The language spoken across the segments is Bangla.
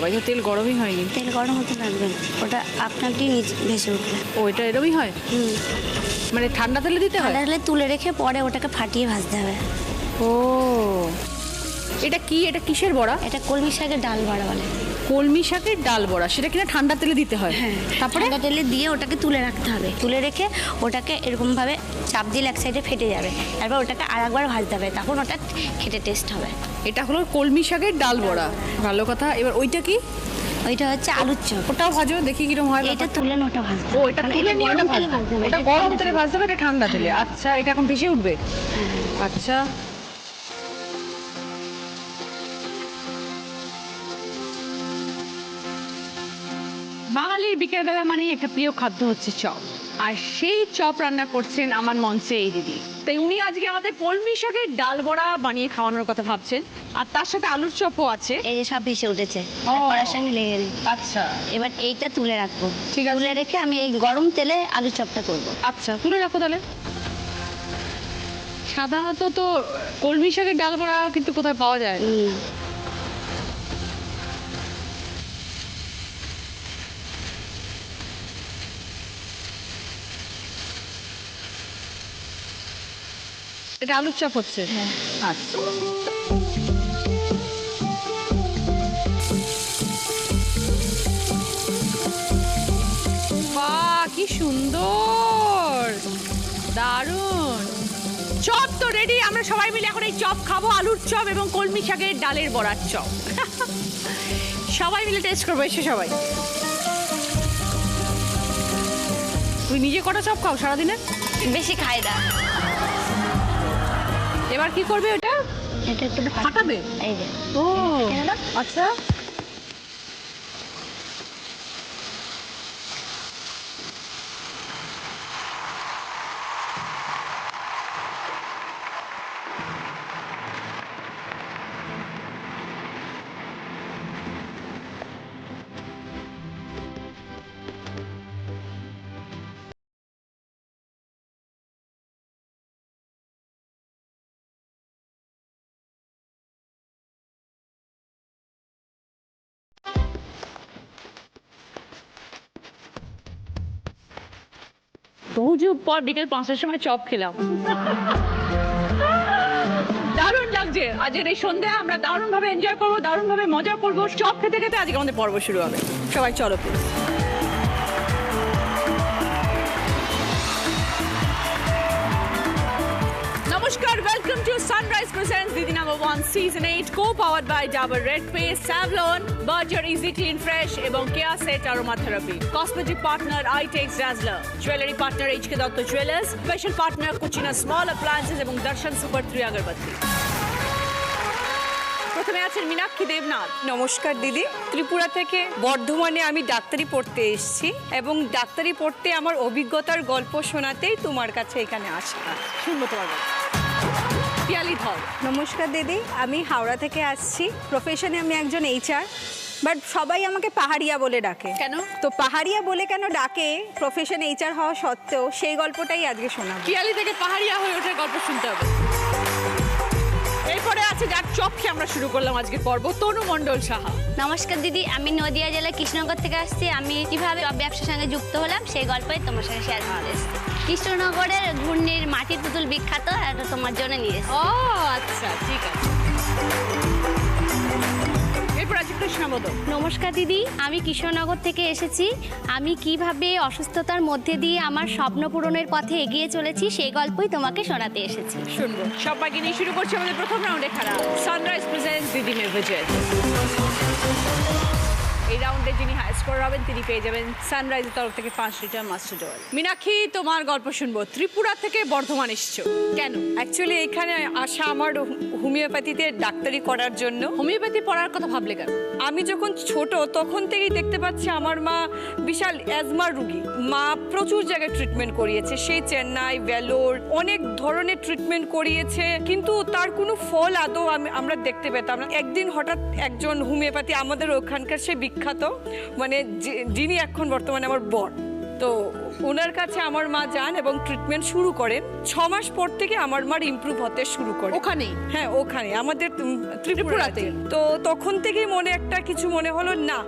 বাবা, এটা তেল গরমই হয়নি। তেল গরম হতে লাগবে না, ওটা আপনারটি নিচে ভেসে উঠবে। ও, এটা এরকমই হয়? মানে ঠান্ডা তেলে দিতে হয়? তাহলে তুলে রেখে পরে ওটাকে ফাটিয়ে ভাজতে হবে। ও, এটা কি? এটা কিসের বড়া? এটা কলমি শাকের ডাল বড়া বলে। কলমি শাকের ডাল বড়া, সেটা কিনা ঠান্ডা তেলে দিতে হয়? হ্যাঁ, তারপরে ঠান্ডা তেলে দিয়ে ওটাকে তুলে রাখতে হবে। তুলে রেখে ওটাকে এরকমভাবে চাপ দিলে এক সাইডে ফেটে যাবে, তারপর ওটাকে আরেকবার ভাজতে হবে, তখন ওটা খেতে টেস্ট হবে। এটা হলো কলমি শাকের ডাল বড়া, ভালো কথা। এবার ওইটা কি? ওইটা হচ্ছে আলুর চপ। ওটাও ভাজো, দেখি কিরকম হয়। এটা তুলে ওটা ভাজতে ও, হবে। এটা মানে তুলে নিয়ে ওটা গরম তেলে ভাজতে হবে। ভাজতে হবে। এটা গরম তেলে ভাজতে হবে, এটা ঠান্ডা তেলে। আচ্ছা, এটা এখন ভেসে উঠবে। আচ্ছা, বাঙালির বিকেলবেলা মানে একটা প্রিয় খাদ্য হচ্ছে চপ, আর সেই চপ রান্না করছেন আমার মঞ্চে এই দিদি। তাই উনি আজকে আমাদের কলমি শাকের ডাল বড়া বানিয়ে খাওয়ানোর কথা ভাবছেন, আর তার সাথে আলুর চপও আছে। এই যে সব ভেসে উঠেছে, ও। কড়ার সঙ্গে লেগে নেই। আচ্ছা, এবার এইটা তুলে রাখবো। ঠিক আছে। তুলে রেখে আমি এই গরম তেলে আলুর চপটা করবো। আচ্ছা, তুলে রাখো তাহলে। সাধারণত তো কলমি শাকের ডাল বড়া কিন্তু কোথায় পাওয়া যায় না। এটা আলুর চপ হচ্ছে? আচ্ছা, বাহ, কি সুন্দর, দারুণ। চপ তো রেডি, আমরা সবাই মিলে এখন এই চপ খাবো, আলুর চপ এবং কলমি শাকের ডালের বড়ার চপ। সবাই মিলে টেস্ট করবো, এসে সবাই। তুই নিজে কটা চপ খাও সারাদিনে? বেশি খাই না। এবার কি করবে ওটা? এটা একটু ফাটাবে? এই যে। ও, এনে দাও। আচ্ছা। বহু যুগ পর বিকেল 5টার সময় চপ খেলাম। দারুণ লাগছে। আজকের এই সন্ধ্যা আমরা দারুণ ভাবে এনজয় করবো, দারুণ ভাবে মজা করবো। চপ খেতে খেতে আজকে আমাদের পর্ব শুরু হবে। সবাই চলো please। নমস্কার, welcome to sunrise presents Didi number 1 season 8, co-powered by Dabur Red Paste, Savlon, Berger Easy Clean Fresh এবং Kia Set Aromatherapy. Cosmetic partner iTex Dazzler, Jewelry partner HK Datta Jewelers, Special partner Cucina Small Appliances এবং দর্শন সুপার 3 আগরবাতি। প্রথমে আছেন মীনাক্ষী দেবনাথ। নমস্কার দিদি, ত্রিপুরা থেকে বর্ধমানে আমি ডাক্তারি পড়তে এসেছি এবং ডাক্তারি পড়তে আমার অভিজ্ঞতার গল্প শোনাতেই তোমার কাছে এখানে আসা। শুনবো তোমার গল্প। পিয়ালি ধর। নমস্কার দিদি, আমি হাওড়া থেকে আসছি। প্রফেশনে আমি একজন HR, বাট সবাই আমাকে পাহাড়িয়া বলে ডাকে। কেন? তো পাহাড়িয়া বলে কেন ডাকে প্রফেশন HR হওয়া সত্ত্বেও, সেই গল্পটাই আজকে শোনাবো। পিয়ালি থেকে পাহাড়িয়া হয়ে ওঠার গল্প শুনতে হবে। এরপরে আছে যার চপ খেয়ে আমরা শুরু করলাম আজকের পর্ব, তনু মণ্ডল সাহা। নমস্কার দিদি, আমি নদিয়া জেলার কৃষ্ণনগর থেকে আসছি। আমি কিভাবে ব্যবসার সঙ্গে যুক্ত হলাম সেই গল্পই তোমার সঙ্গে শেয়ার করতে এসেছি। কৃষ্ণনগরের ঘূর্ণির মাটির পুতুল বিখ্যাত, এটা তোমার জন্য নিয়ে এসেছি। ও আচ্ছা, ঠিক আছে। এরপর আছে কৃষ্ণবদ। নমস্কার দিদি, আমি কৃষ্ণনগর থেকে এসেছি। আমি কিভাবে অসুস্থতার মধ্যে দিয়ে আমার স্বপ্ন পূরণের পথে এগিয়ে চলেছি সেই গল্পই তোমাকে শোনাতে এসেছি। শুনবো। সবাইকে নিয়ে শুরু করছি আমাদের প্রথম রাউন্ডে খেলা, সানরাইজ প্রেজেন্টস দিদি মে ভিজিট। এই রাউন্ডে যিনি হাই স্কোর হবেন তিনি পেয়ে যাবেন সানরাইজের তরফ থেকে 5 লিটার মাস্টার জল। মীনাক্ষী, তোমার গল্প শুনবো। ত্রিপুরা থেকে বর্ধমান এসছো কেন? অ্যাকচুয়ালি এখানে আসা আমার হোমিওপ্যাথিতে ডাক্তারি করার জন্য। হোমিওপ্যাথি পড়ার কথা ভাবলে কেন? আমি যখন ছোট তখন থেকেই দেখতে পাচ্ছি আমার মা বিশাল অ্যাজমার রুগী। মা প্রচুর জায়গায় ট্রিটমেন্ট করিয়েছে, সেই চেন্নাই, ভেলোর, অনেক ধরনের ট্রিটমেন্ট করিয়েছে, কিন্তু তার কোনো ফল আদৌ আমরা দেখতে পেতাম না। একদিন হঠাৎ একজন হোমিওপ্যাথি আমাদের ওখানকার সে বিখ্যাত, মানে যিনি এখন বর্তমানে আমার বর, তো ওনার কাছে আমার মা যান এবং ট্রিটমেন্ট শুরু করেন। 6 মাস পর থেকে আমার মার ইমপ্রুভ হতে শুরু করে। ওখানেই? হ্যাঁ, ওখানে আমাদের ত্রিপুরাতে। ত্রিপুরাতে। তো তখন থেকেই কিছু মনে হলো না,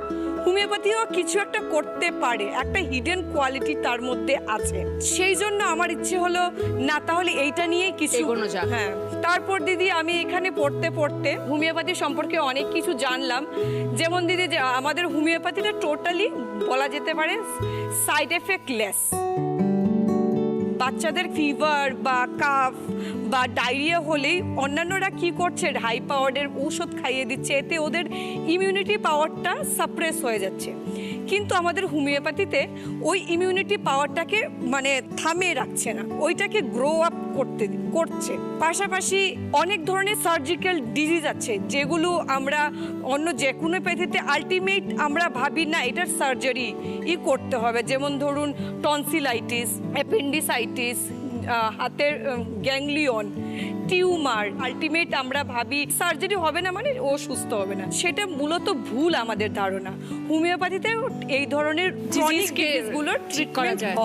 হোমিওপ্যাথিও কিছু একটা করতে পারে, একটা হিডেন কোয়ালিটি তার মধ্যে আছে। সেই জন্য আমার ইচ্ছে হলো না, তাহলে এইটা নিয়েই কিছু এগোনো যাক। হ্যাঁ, তারপর দিদি আমি এখানে পড়তে পড়তে হোমিওপ্যাথি সম্পর্কে অনেক কিছু জানলাম। যেমন দিদি, যে আমাদের হোমিওপ্যাথিটা টোটালি বলা যেতে পারে সাইড এফেক্ট লেস। বাচ্চাদের ফিভার বা কাফ বা ডায়রিয়া হলেই অন্যান্যরা কি করছে, হাই পাওয়ারের ঔষধ খাইয়ে দিচ্ছে, এতে ওদের ইমিউনিটি পাওয়ারটা সাপ্রেস হয়ে যাচ্ছে। কিন্তু আমাদের হোমিওপ্যাথিতে ওই ইমিউনিটি পাওয়ারটাকে থামিয়ে রাখছে না, ওইটাকে গ্রো আপ করছে। পাশাপাশি অনেক ধরনের সার্জিক্যাল ডিজিজ আছে যেগুলো আমরা অন্য যে কোনো প্যাথিতে আলটিমেট আমরা ভাবি না এটার সার্জারি করতে হবে। যেমন ধরুন টনসিলাইটিস, অ্যাপেন্ডিসাইটিস, হাতের গ্যাংলিয়ন, টিউমার, আলটিমেট আমরা ভাবি সার্জারি হবে না মানে ও সুস্থ হবে না। সেটা মূলত ভুল আমাদের ধারণা। হোমিওপ্যাথিতে এই ধরনের ডিজিজগুলোর ট্রিট করা যায়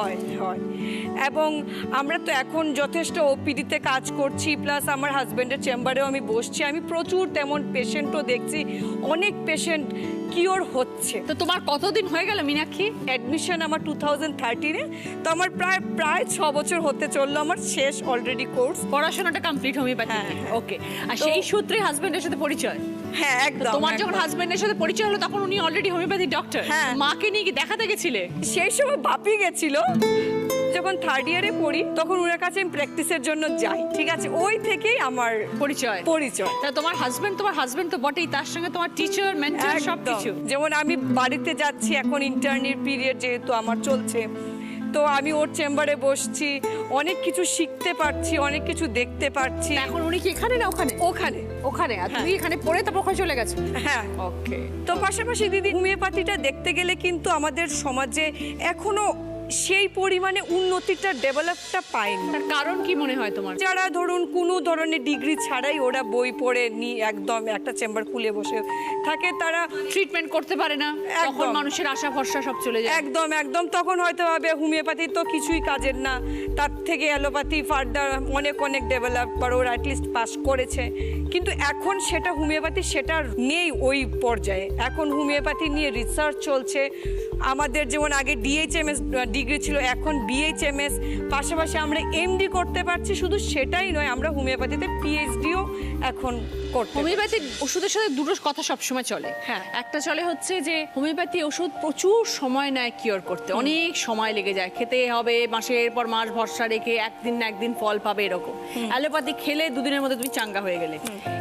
হয়। এবং আমরা তো এখন যথেষ্ট ওপিডিতে কাজ করছি, প্লাস আমার হাজব্যান্ডের চেম্বারেও আমি বসছি, আমি প্রচুর তেমন পেশেন্টও দেখছি, অনেক পেশেন্ট কিওর হচ্ছে। তো তোমার কতদিন হয়ে গেল মীনাক্ষী? অ্যাডমিশন আমার 2013-এ, তো আমার প্রায় 6 বছর হতে চললো আমার শেষ অলরেডি কোর্স। পড়াশোনাটা কমপ্লিট হোমিওপ্যাথি? হ্যাঁ। ওকে। আর সেই সূত্রে হাজবেন্ডের সাথে পরিচয়? হ্যাঁ, একদম। তোমার যখন হাজবেন্ডের সাথে পরিচয় হলো তখন উনি অলরেডি হোমিওপ্যাথি ডক্টর? হ্যাঁ। মাকে নিয়ে কি দেখাতে গেছিলে? সেই সময় বাপি গেছিল। যখন 3rd ইয়ারে পড়ি তখন ওনার কাছে আমি প্র্যাকটিসের জন্য যাই, ঠিক আছে, ওই থেকেই আমার পরিচয়। তা তোমার হাজবেন্ড তো বটেই, তার সঙ্গে তোমার টিচার, মেন্টর সবকিছু। যেমন আমি বাড়িতে যাচ্ছি এখন, ইন্টার্নির পিরিয়ড যেহেতু আমার চলছে, তো আমি ওর চেম্বারে বসছি, অনেক কিছু শিখতে পারছি, অনেক কিছু দেখতে পারছি। এখন উনি কি এখানে না ওখানে? ওখানে। আর তুমি এখানে পড়ে তারপর ওখানে চলে গেছো? হ্যাঁ। ওকে। তো পাশাপাশি দিদি, হোমিওপ্যাথিটা দেখতে গেলে কিন্তু আমাদের সমাজে এখনো সেই পরিমাণে উন্নতিটা, ডেভেলপটা পায়নি। তার কারণ কি মনে হয় তোমার? যারা ধরুন কোনো ধরনের ডিগ্রি ছাড়াই ওরা বই পড়ে একদম একটা চেম্বার খুলে বসে থাকে, তারা ট্রিটমেন্ট করতে পারে না, তখন মানুষের আশা ভরসা সব চলে যায়। একদম তখন হয়তো ভাবে হোমিওপ্যাথি তো কিছুই কাজের না, তার থেকে অ্যালোপ্যাথি ফার্দার অনেক ডেভেলপ, বা ওরা অ্যাটলিস্ট পাস করেছে। কিন্তু এখন সেটা হোমিওপ্যাথি সেটা নেই ওই পর্যায়ে। এখন হোমিওপ্যাথি নিয়ে রিসার্চ চলছে। আমাদের যেমন আগে ডিএইচএমএস ডিগ্রি ছিল, এখন বিএইচএমএস, পাশাপাশি আমরা এমডি করতে পারছি। শুধু সেটাই নয়, আমরা হোমিওপ্যাথিতে পিএইচডিও এখন করতে। হোমিওপ্যাথিক ওষুধের সাথে দুটো কথা সবসময় চলে। হ্যাঁ। একটা চলে হচ্ছে যে হোমিওপ্যাথি ওষুধ প্রচুর সময় নেয় কিওর করতে, অনেক সময় লেগে যায়, খেতে হবে মাসের পর মাস ভরসা রেখে, একদিন না একদিন ফল পাবে এরকম। অ্যালোপ্যাথি খেলে 2 দিনের মধ্যে তুমি চাঙ্গা হয়ে গেলে,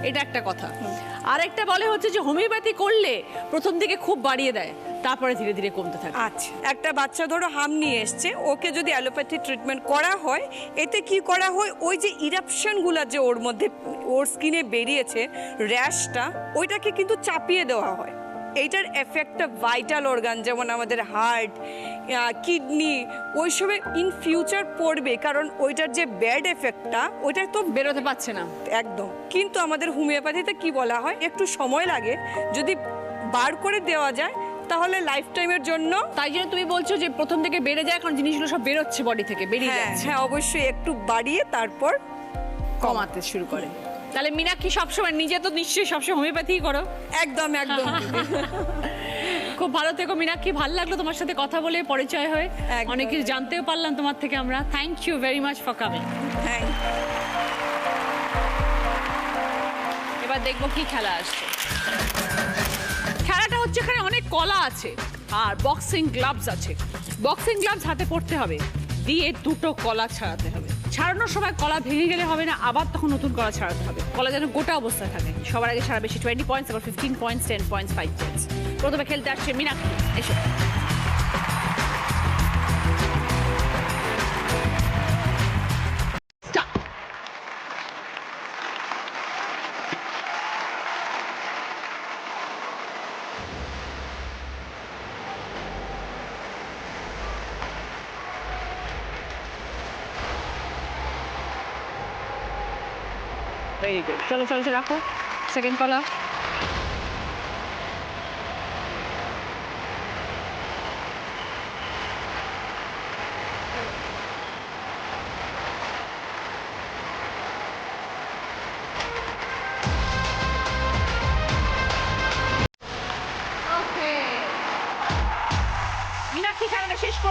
এটা একটা কথা। আরেকটা বলে হচ্ছে যে হোমিওপ্যাথি করলে প্রথম দিকে খুব বাড়িয়ে দেয়, তারপরে ধীরে ধীরে কমতে থাকে। আচ্ছা, একটা বাচ্চা ধরো হাম নিয়ে এসছে, ওকে যদি অ্যালোপ্যাথি ট্রিটমেন্ট করা হয়, এতে কি করা হয়, ওই যে ইরাপশনগুলো যে ওর মধ্যে ওর স্কিনে বেরিয়েছে, র্যাশটা, ওইটাকে কিন্তু চাপিয়ে দেওয়া হয়। এইটার এফেক্টটা ভাইটাল অর্গান যেমন আমাদের হার্ট, কিডনি, ওইসবে ইন ফিউচার পড়বে, কারণ ওইটার যে ব্যাড এফেক্টটা ওইটা তো বেরোতে পারছে না একদম। কিন্তু আমাদের হোমিওপ্যাথিতে কি বলা হয়, একটু সময় লাগে, যদি বার করে দেওয়া যায় তাহলে লাইফ টাইমের জন্য। তাই জন্য তুমি বলছো যে প্রথম থেকে বেড়ে যায়, কারণ জিনিসগুলো সব বেরোচ্ছে বডি থেকে, বেরিয়ে যাচ্ছে। হ্যাঁ, অবশ্যই একটু বাড়িয়ে তারপর কমাতে শুরু করে। তাহলে মীনাক্ষী সবসময় নিজে তো নিশ্চয়ই সবসময় হোমিওপ্যাথি করো? একদম খুব ভালো থেকো মীনাক্ষী, ভালো লাগলো তোমার সাথে কথা বলে, পরিচয় হয়ে অনেক কিছু জানতেও পারলাম তোমার থেকে আমরা। Thank you very much for coming. এবার দেখবো কি খেলা আসছে। খেলাটা হচ্ছে এখানে অনেক কলা আছে আর বক্সিং গ্লাভস আছে। বক্সিং গ্লাভস হাতে পড়তে হবে, দিয়ে 2টো কলা ছাড়াতে হবে। ছাড়ানোর সময় কলা ভেঙে গেলে হবে না, আবার তখন নতুন কলা ছাড়াতে হবে। কলা যেন গোটা অবস্থায় থাকে। সবার আগে সারা বেশি 20 পয়েন্টস, আবার 15 পয়েন্টস, 10 পয়েন্টস, 5 পয়েন্টস। প্রথমে খেলতে আসছে মীনাক্ষী, এসো। Very good. চলো রাখো সেকেন্ড কলা।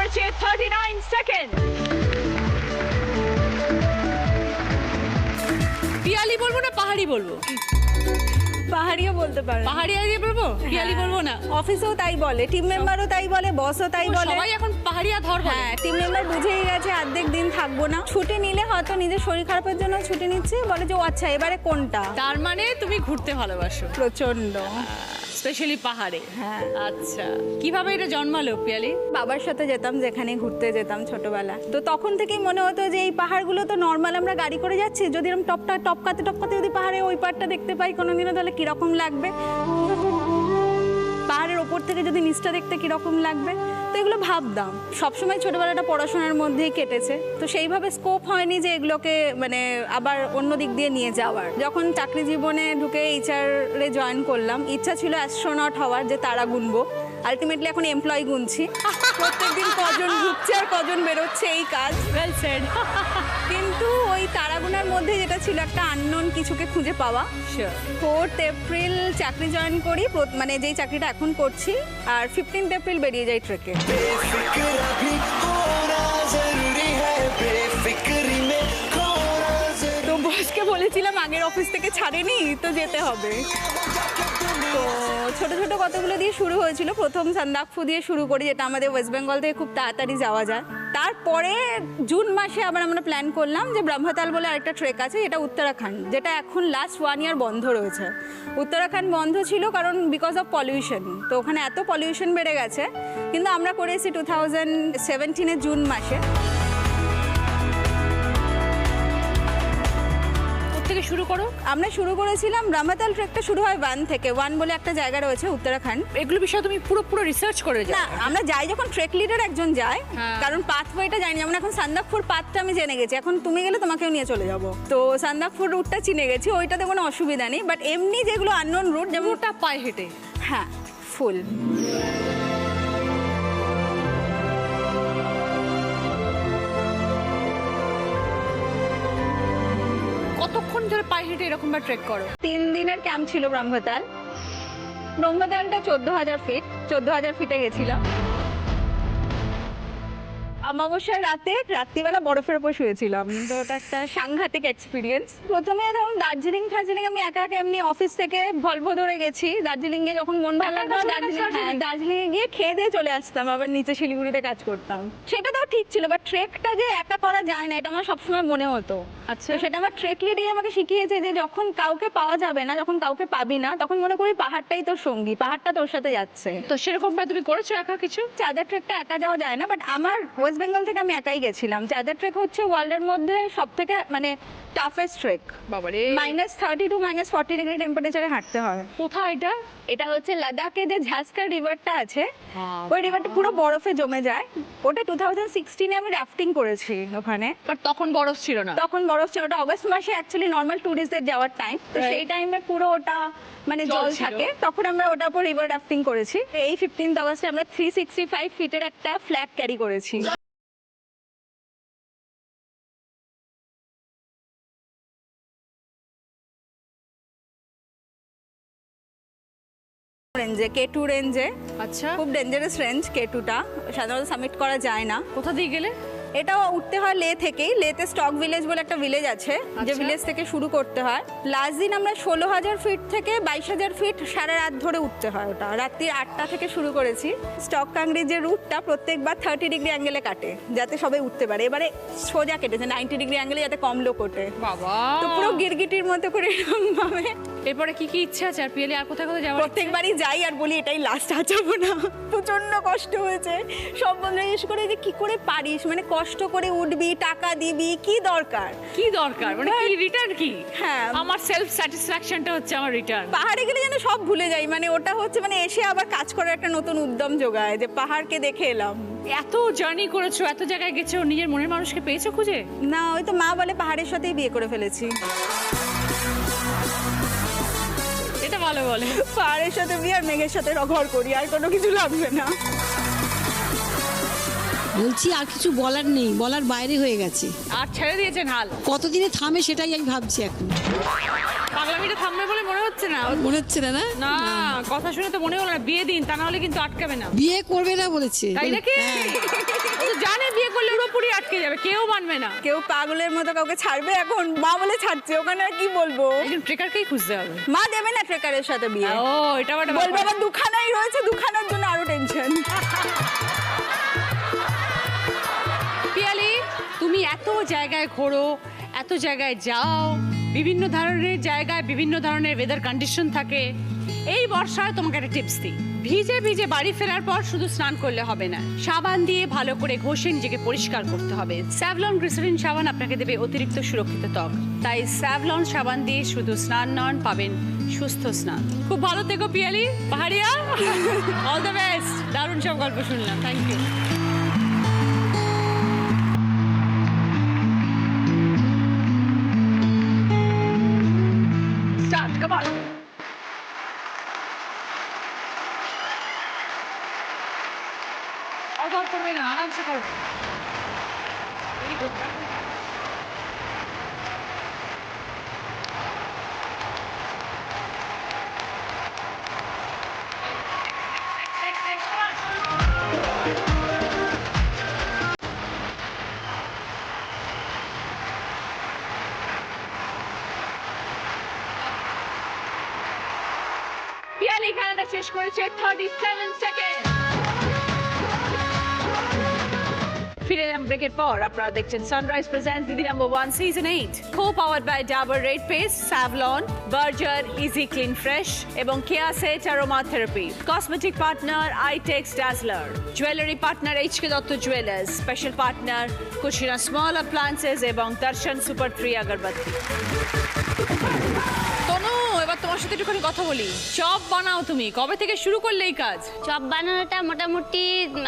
পড়েছে 39 সেকেন্ড। পিয়ালি বলবো না পাহাড়ি বলবো? পাহাড়িও বলতে পারে, পাহাড়ি দিয়ে বলবো, পিয়ালি বলবো না? অফিসেও তাই বলে, টিম মেম্বারও তাই বলে, বসও তাই বলে। সবাই এখন পাহাড়িয়া ধর বলে। হ্যাঁ, টিম মেম্বার বুঝেই গেছে অর্ধেক দিন থাকবো না, ছুটি নিলে হয়তো নিজের শরীর খারাপের জন্য ছুটি নিচ্ছে, বলে যে ও আচ্ছা এবারে কোনটা। তার মানে তুমি ঘুরতে ভালোবাসো প্রচন্ড। স্পেশালি পাহাড়ে। হ্যাঁ। আচ্ছা, কিভাবে এটা জন্মালো পিয়ালি? বাবার সাথে যেতাম যেখানে ঘুরতে যেতাম ছোটবেলা, তো তখন থেকেই মনে হতো যে এই পাহাড়গুলো তো নর্মাল আমরা গাড়ি করে যাচ্ছি, যদি এরকম টপকাতে যদি পাহাড়ে ওই পাড়টা দেখতে পাই কোনোদিনও, তাহলে কিরকম লাগবে, পাহাড়ের ওপর থেকে যদি নিচটা দেখতে কিরকম লাগবে। তো এগুলো ভাবতাম, সবসময় ছোটবেলাটা পড়াশোনার মধ্যেই কেটেছে, তো সেইভাবে স্কোপ হয়নি যে এগুলোকে মানে আবার অন্য দিক দিয়ে নিয়ে যাওয়ার। যখন চাকরি জীবনে ঢুকে এইচআরে জয়েন করলাম, ইচ্ছা ছিল অ্যাস্ট্রোনট হওয়ার, যে তারা গুনবো। আলটিমেটলি এখন এমপ্লয়ি গুনছি, প্রত্যেকদিন কজন ঢুকছে আর কজন বেরোচ্ছে এই কাজ। Well said. কিন্তু ওই তারা গুনার মধ্যে যেটা ছিল একটা আননোন কিছুকে খুঁজে পাওয়া। 4th এপ্রিল চাকরি জয়েন করি, মানে যেই চাকরিটা এখন করছি, আর 15th এপ্রিল বেরিয়ে যাই ট্রেকে। তো বসকে বলেছিলাম আগের অফিস থেকে ছাড়েনি তো যেতে হবে। তো ছোট ছোট কতগুলো দিয়ে শুরু হয়েছিল, প্রথম সান্দাকফু দিয়ে শুরু করি, যেটা আমাদের ওয়েস্ট বেঙ্গল থেকে খুব তাড়াতাড়ি যাওয়া যায়। তারপরে জুন মাসে আবার আমরা প্ল্যান করলাম যে ব্রহ্মতাল বলে আরেকটা ট্রেক আছে, এটা উত্তরাখণ্ড, যেটা এখন লাস্ট 1 ইয়ার বন্ধ রয়েছে। উত্তরাখণ্ড বন্ধ ছিল কারণ বিকজ অফ পলিউশন, তো ওখানে এত পলিউশন বেড়ে গেছে। কিন্তু আমরা করেছি 2017 জুন মাসে। থেকে শুরু করো। আমরা শুরু করেছিলাম, ব্রহ্মতাল ট্রেকটা শুরু হয় 1 থেকে, 1 বলে একটা জায়গা রয়েছে উত্তরাখণ্ড। এগুলো বিষয়ে তুমি পুরো রিসার্চ করে যাও? না, আমরা যাই যখন ট্রেক লিডার একজন যায়, হ্যাঁ। কারণ পাথওয়েটা জানি, যেমন এখন সান্দাকফুর পাথটা আমি জেনে গেছি, এখন তুমি গেলে তোমাকেও নিয়ে চলে যাব। তো সান্দাকফুর রুটটা চিনে গেছি, ওইটাতে কোনো অসুবিধা নেই। বাট এমনি যেগুলো আননোন রুট, যেমন ওটা পায়ে হেঁটে। হ্যাঁ, ফুল। কতক্ষণ ধরে পায়ে হেঁটে এরকম বা ট্রেক করো? 3 দিনের ক্যাম্প ছিল ব্রহ্মতাল। ব্রহ্মতালটা 14,000 ফিট, 14,000 ফিটে গেছিলাম। অমাবস্যার রাত্রিবেলা বরফের উপর শুয়েছিলাম, তো ওটা একটা সাংঘাতিক এক্সপিরিয়েন্স। প্রথমে ধরুন দার্জিলিং আমি একা এমনি অফিস থেকে ভলভো ধরে গেছি। দার্জিলিং এ যখন মন ভালো লাগতো, দার্জিলিং এ গিয়ে খেয়ে দিয়ে চলে আসতাম, আবার নিচে শিলিগুড়িতে কাজ করতাম। সেটা তো ঠিক ছিল, বাট ট্রেকটা যে একা করা যায় না, এটা আমার সবসময় মনে হতো। আচ্ছা, সেটা আমার ট্রেক লিডার আমাকে শিখিয়েছে যে যখন কাউকে পাওয়া যাবে না, যখন কাউকে পাবি না, তখন মনে করি পাহাড়টাই তোর সঙ্গী, পাহাড়টা তোর সাথে যাচ্ছে। তো সেরকম ভাবে তুমি করেছো একা কিছু? চাঁদা ট্রেকটা একা যাওয়া যায় না, বাট আমার ওয়েস্ট বেঙ্গল থেকে আমি একাই গেছিলাম। চাঁদা ট্রেক হচ্ছে ওয়ার্ল্ডের মধ্যে সব থেকে মানে টাফেস্ট ট্রেক। বাবারে, -30 to -40 ডিগ্রি টেম্পারেচারে হাঁটতে হয়। কোথায় এটা? এটা হচ্ছে লাদাখে যে ঝাঁসকার রিভারটা আছে, ওই রিভারটা পুরো বরফে জমে যায়। ওটা 2016 আমি রাফটিং করেছি ওখানে, বাট তখন বরফ ছিল না। তখন বরফ ছিল, ওটা অগস্ট মাসে অ্যাকচুয়ালি নর্মাল টুরিস্টদের যাওয়ার টাইম, তো সেই টাইমে পুরো ওটা মানে জল থাকে, তখন আমরা ওটার উপর রিভার রাফটিং করেছি। এই 15 অগস্টে আমরা 365 ফিটের একটা ফ্ল্যাগ ক্যারি করেছি। রেঞ্জে, K2 রেঞ্জে। আচ্ছা, খুব ডেঞ্জারাস রেঞ্জ K2টা, সাধারণত সাবমিট করা যায় না। কোথা দিয়ে গেলে? এটাও উঠতে হয় লে থেকেই। লেতে স্টক ভিলেজ বলে একটা ভিলেজ আছে, যে আচ্ছা। ভিলেজ থেকে শুরু করতে হয়। লাস্ট দিন আমরা 16,000 ফিট থেকে 22,000 ফিট সারা রাত ধরে উঠতে হয়। ওটা রাত্রি 8টা থেকে শুরু করেছি। স্টক কাংড়ি যে রুটটা প্রত্যেকবার 30 ডিগ্রি অ্যাঙ্গেলে কাটে, যাতে সবাই উঠতে পারে। এবারে সোজা কেটেছে 90 ডিগ্রি অ্যাঙ্গেলে, যাতে কম লোক ওঠে। বাবা, তো পুরো গিরগিটির মতো করে এরকম ভাবে। এরপরে কি কি ইচ্ছা আছে আর পিয়ালি, আর কোথায় কোথায় যাওয়ার? প্রত্যেকবারই যাই আর বলি এটাই লাস্ট, আর যাবো না। প্রচন্ড কষ্ট হয়েছে, সব বন্ধুরা জিজ্ঞেস করে যে কি করে পারিস, মানে কষ্ট করে উঠবি, টাকা দিবি, কি দরকার? কি দরকার মানে কি রিটার্ন কি? হ্যাঁ, আমার সেলফ স্যাটিসফ্যাকশনটা হচ্ছে আমার রিটার্ন। পাহাড়ে গেলে যেন সব ভুলে যাই, মানে ওটা হচ্ছে মানে এসে আবার কাজ করার একটা নতুন উদ্যম যোগায়, যে পাহাড়কে দেখে এলাম। এত জার্নি করেছো, এত জায়গায় গেছো, নিজের মনের মানুষকে পেয়েছো খুঁজে? না, ওই তো মা বলে পাহাড়ের সাথেই বিয়ে করে ফেলেছি। এটা ভালো বলে। পাহাড়ের সাথে বিয়ে আর মেঘের সাথে ঘর করি, আর কোনো কিছু লাগবে না। বলছি আর কিছু বলার নেই, বলার বাইরে হয়ে গেছে। আর ছেড়ে দিয়েছেন হাল? কতদিনে থামে সেটাই আমি ভাবছি এখন। পাগলামিটা থামবে বলে মনে হচ্ছে না। মনে হচ্ছে না? না, কথা শুনে তো মনে হলো না। বিয়ে দিন, তা না হলে কিন্তু আটকাবে না। বিয়ে করবে না বলেছে। তাই নাকি? হ্যাঁ। ও তো জানে বিয়ে করলে পুরোপুরি আটকে যাবে, কেউ মানবে না। কেউ পাগলের মতো কাউকে ছাড়বে এখন? মা বলে ছাড়ছে, ওখানে আর কি বলবো? একজন ট্রেকারকেই খুঁজতে হবে। মা দেবে না ট্রেকারের সাথে বিয়ে। ও, এটা একটা বলবে ব্যাপার। আবার দুখানাই রয়েছে, দুখানার জন্য আরো টেনশন। পিয়ালি, তুমি এত জায়গায় ঘোরো, এত জায়গায় যাও, বিভিন্ন ধরনের জায়গায় বিভিন্ন ধরনের ওয়েদার কন্ডিশন থাকে। এই বর্ষায় তোমাকে একটা টিপস দিই। ভিজে ভিজে বাড়ি ফেরার পর শুধু স্নান করলে হবে না, সাবান দিয়ে ভালো করে ঘষে নিজেকে পরিষ্কার করতে হবে। স্যাভলন গ্লিসারিন সাবান আপনাকে দেবে অতিরিক্ত সুরক্ষিত ত্বক। তাই স্যাভলন সাবান দিয়ে শুধু স্নান নন, পাবেন সুস্থ স্নান। খুব ভালো থেকো Piyali, Pahariya. All the best. দারুণ সব গল্প শুনলাম, thank you. Start, come on. অবাক করবে না, আরামসে করবে। Very good. পিয়ালি খেলাটা শেষ করেছে 37 সেকেন্ড। ফিরে এলাম ব্রেকের পর। আপনারা দেখছেন Sunrise presents Didi number 1 season 8, co-powered by Dabur Red Paste, Savlon, Berger Easy Clean Fresh এবং Kia Set Aromatherapy. Cosmetic partner Itex Dazzler, Jewelry partner HK Dotto Jewelers, Special partner Kushina Small Appliances এবং Darshan Super 3 Agarbatti. তনু, এবার তোমার সাথে একটুখানি কথা বলি। চপ বানাও তুমি, কবে থেকে শুরু করলে এই কাজ? চপ বানানোটা মোটামুটি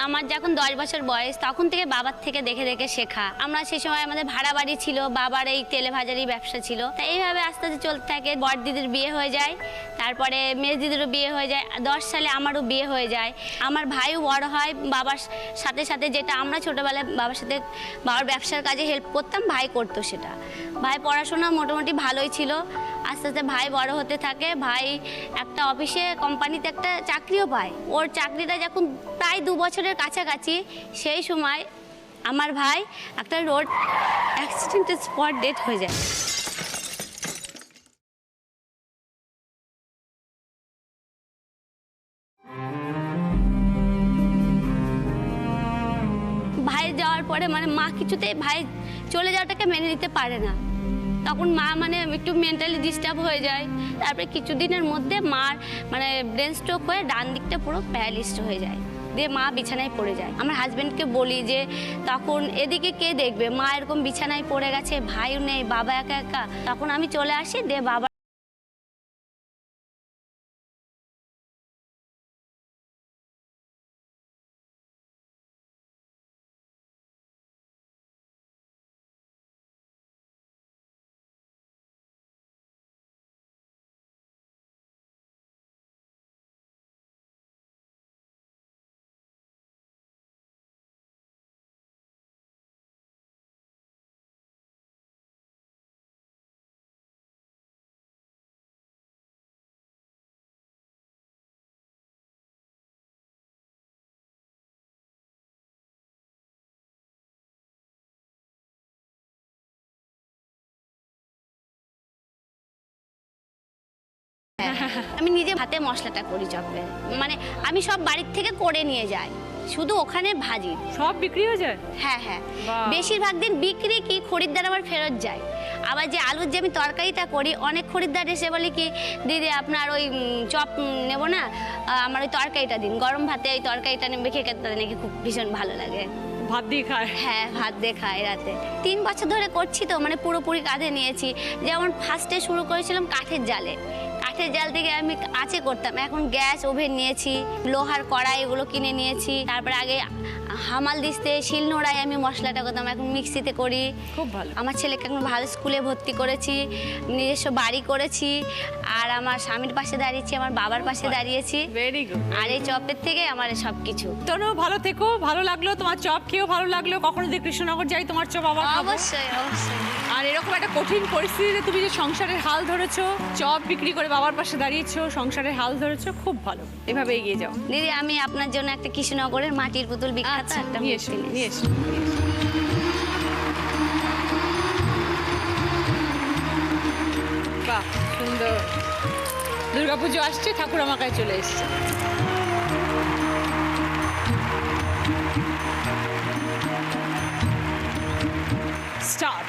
আমার যখন 10 বছর বয়স, তখন থেকে বাবার থেকে দেখে দেখে শেখা। আমরা সেই সময় আমাদের ভাড়া বাড়ি ছিল, বাবার এই তেলে ভাজারই ব্যবসা ছিল। তাই এইভাবে আস্তে আস্তে চলতে থাকে। বড় দিদির বিয়ে হয়ে যায়, তারপরে মেজ দিদিরও বিয়ে হয়ে যায়, 10 সালে আমারও বিয়ে হয়ে যায়। আমার ভাইও বড় হয় বাবার সাথে সাথে, যেটা আমরা ছোটোবেলায় বাবার সাথে বাবার ব্যবসার কাজে হেল্প করতাম, ভাই করতো সেটা। ভাই পড়াশোনা মোটামুটি ভালোই ছিল। আস্তে আস্তে ভাই বড় হতে থাকে। ভাই একটা অফিসে কোম্পানিতে একটা চাকরিও পায়। ওর চাকরিটা যখন প্রায় 2 বছরের কাছাকাছি, সেই সময় আমার ভাই একটা রোড অ্যাক্সিডেন্টে স্পট ডেথ হয়ে যায়। ভাই যাওয়ার পরে মানে মা কিছুতেই ভাই চলে যাওয়াটাকে মেনে নিতে পারে না। তখন মা মানে একটু মেন্টালি ডিস্টার্ব হয়ে যায়। তারপরে কিছুদিনের মধ্যে মার মানে ব্রেন স্ট্রোক হয়ে ডান দিকটা পুরো প্যারালিসড হয়ে যায়, দিয়ে মা বিছানায় পড়ে যায়। আমার হাজব্যান্ডকে বলি যে তখন এদিকে কে দেখবে, মা এরকম বিছানায় পড়ে গেছে, ভাইও নেই, বাবা একা একা। তখন আমি চলে আসি, দিয়ে বাবা আমি নিজে হাতে মশলাটা করি চপের। মানে আমি সব বাড়ির থেকে করে নিয়ে যাই, শুধু ওখানে ভাজি। সব বিক্রি হয়ে যায়? হ্যাঁ হ্যাঁ, বাহ। বেশিরভাগ দিন বিক্রি কি খরিদ্দার আবার ফেরত যায়। আবার যে আলুর যে আমি তরকারিটা করি, অনেক খরিদ্দার এসে বলে কি দিদি আপনার ওই চপ নেবো না, আমার ওই তরকারিটা দিন, গরম ভাতে ওই তরকারিটা নেবে, খেয়ে তাদের নাকি খুব ভীষণ ভালো লাগে। ভাত দিয়ে খায়? হ্যাঁ, ভাত দিয়ে খাই রাতে। 3 বছর ধরে করছি তো, মানে পুরোপুরি কাঁধে নিয়েছি। যেমন ফার্স্টে শুরু করেছিলাম কাঠের জালে। কাঠের জাল থেকে আমি আঁচে করতাম, এখন গ্যাস ওভেন নিয়েছি, লোহার কড়াই এগুলো কিনে নিয়েছি। তারপরে আগে হামাল দিস্তে শিলনোড়ায় আমি মশলাটা করতাম, এখন মিক্সিতে করি। খুব ভালো। আমার ছেলেকে এখন ভালো স্কুলে ভর্তি করেছি, নিজস্ব বাড়ি করেছি, আর আমার স্বামীর পাশে দাঁড়িয়েছি, আমার বাবার পাশে দাঁড়িয়েছি। Very good. আর এই চপের থেকে আমার সব কিছু। তনু ভালো থেকো, ভালো লাগলো তোমার চপ খেয়েও ভালো লাগলো। কখনো যদি কৃষ্ণনগর যাই তোমার চপ আবার খাবো। অবশ্যই অবশ্যই। আর এরকম একটা কঠিন পরিস্থিতিতে তুমি যে সংসারের হাল ধরেছো, চপ বিক্রি করে বাবার পাশে দাঁড়িয়েছো, সংসারের হাল ধরেছো, খুব ভালো। এভাবে এগিয়ে যাও। দিদি আমি আপনার জন্য একটা কৃষ্ণনগরের মাটির পুতুল বিখ্যাত আচ্ছা, একটা নিয়ে এসো, মূর্তি নিয়ে এসো। বাহ, সুন্দর। দুর্গাপুজো আসছে, ঠাকুর আমার কাছে চলে এসছে। স্টার্ট।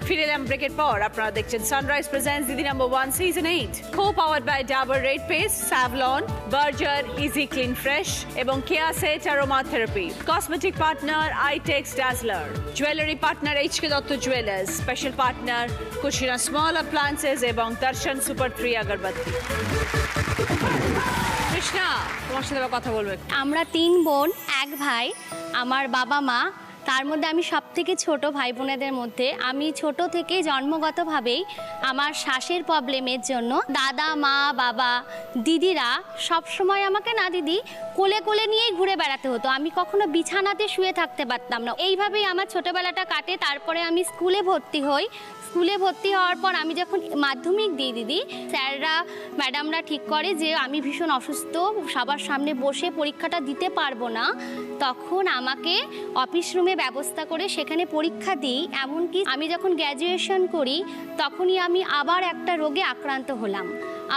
ফিরে এলাম ব্রেকের পর। আপনারা দেখছেন Sunrise presents Didi number 1 season 8, co powered by Dabur red paste, Savlon, Berger easy clean fresh এবং Keya set aroma therapy. Cosmetic partner Eitex Dazzler, jewellery partner HK Dutta jewellers, special partner Kushina small appliances এবং দর্শন সুপার 3 আগরবাতি। কৃষ্ণা, তোমার সাথে আবার কথা বলবো একটু। আমরা 3 বোন 1 ভাই, আমার বাবা মা, তার মধ্যে আমি সব থেকে ছোট ভাই বোনেদের মধ্যে। আমি ছোট থেকে জন্মগতভাবেই আমার শ্বাসের প্রবলেমের জন্য দাদা মা বাবা দিদিরা সব সময় আমাকে না দিদি কোলে কোলে নিয়েই ঘুরে বেড়াতে হতো। আমি কখনো বিছানাতে শুয়ে থাকতে পারতাম না। এইভাবেই আমার ছোটবেলাটা কাটে। তারপরে আমি স্কুলে ভর্তি হই। স্কুলে ভর্তি হওয়ার পর আমি যখন মাধ্যমিক দিই দিদি, স্যাররা ম্যাডামরা ঠিক করে যে আমি ভীষণ অসুস্থ, সবার সামনে বসে পরীক্ষাটা দিতে পারবো না। তখন আমাকে অফিস রুমে ব্যবস্থা করে সেখানে পরীক্ষা দিই। এমনকি আমি যখন গ্র্যাজুয়েশন করি তখনই আমি আবার একটা রোগে আক্রান্ত হলাম।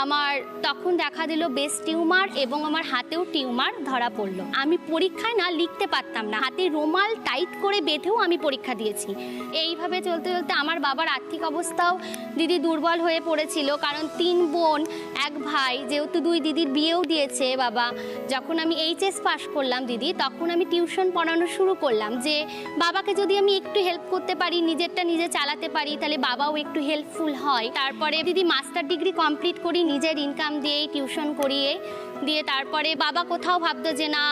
আমার তখন দেখা দিল ব্রেস্ট টিউমার এবং আমার হাতেও টিউমার ধরা পড়লো। আমি পরীক্ষায় না লিখতে পারতাম না, হাতে রুমাল টাইট করে বেঁধেও আমি পরীক্ষা দিয়েছি। এইভাবে চলতে চলতে আমার বাবার আর্থিক অবস্থাও দিদি দুর্বল হয়ে পড়েছিল, কারণ 3 বোন 1 ভাই, যেহেতু 2 দিদির বিয়েও দিয়েছে বাবা। যখন আমি এইচএস পাস করলাম দিদি, তখন আমি টিউশন পড়ানো শুরু করলাম যে বাবাকে যদি আমি একটু হেল্প করতে পারি, নিজেরটা নিজে চালাতে পারি, তাহলে বাবাও একটু হেল্পফুল হয়। তারপরে দিদি মাস্টার ডিগ্রি কমপ্লিট করি নিজের ইনকাম দিয়েই, টিউশন করিয়ে দিয়ে। তারপরে বাবা কোথাও ভাবতো যে না